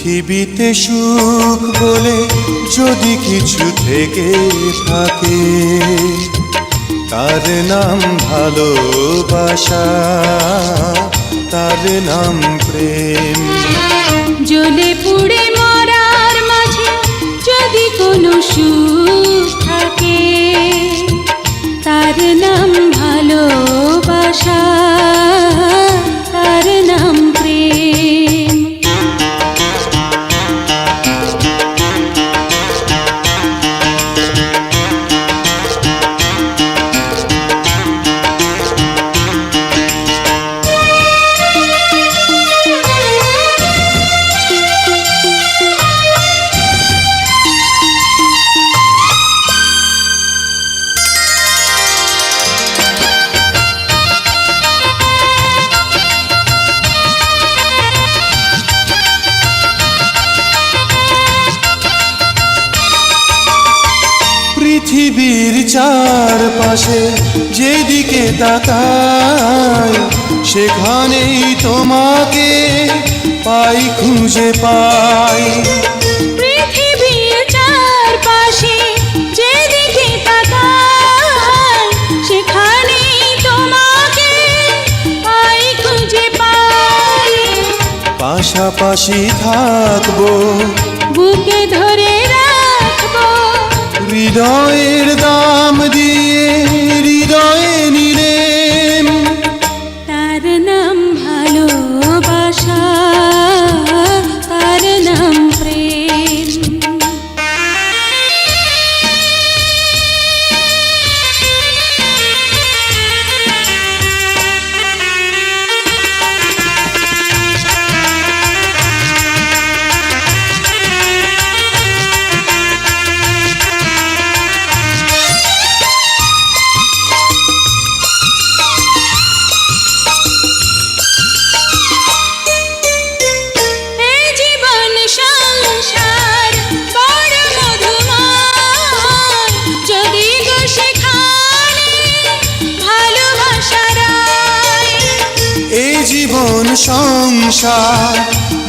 পৃথিবীতে সুখ বলে যদি কিছু থেকে থাকে, তার নাম ভালোবাসা, তার নাম প্রেম। জ্বলে পুড়ে মরার মাঝে যদি কোনো সুখ থাকে, তার নাম ভালোবাসা, তার নাম প্রেম। পৃথিবীর চারপাশে যেদিকে তাকাই, সেখানেই তোমাকে পাই, খুঁজে পাই। পৃথিবীর চারপাশে যেদিকে তাকাই, সেখানেই তোমাকে পাই, খুঁজে পাই। পাশাপাশি থাকবো, বুকে ধরে রাখবো, হৃদয়ের দাম দিয়ে হৃদয়ে নিলেম। তার নাম ভালোবাসা, তার নাম প্রেম। জীবন সংসার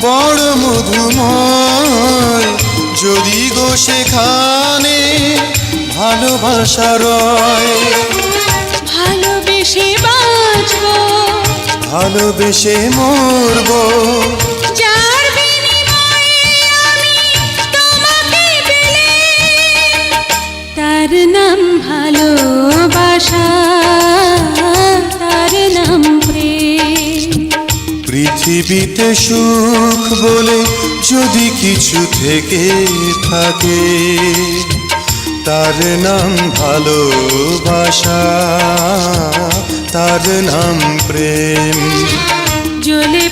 বড় মধুময়, যদি গো সেখানে ভালোবাসা রয়। ভালোবেসে বাঁচবো, ভালোবেসে মরবো, যার বিনিময়ে আমি তোমাকে পেলে, তার নাম ভালোবাসা, তার নাম প্রেম। পৃথিবীতে সুখ বলে যদি কিছু থেকে থাকে, তার নাম ভালোবাসা, তার নাম প্রেম। জ্বলে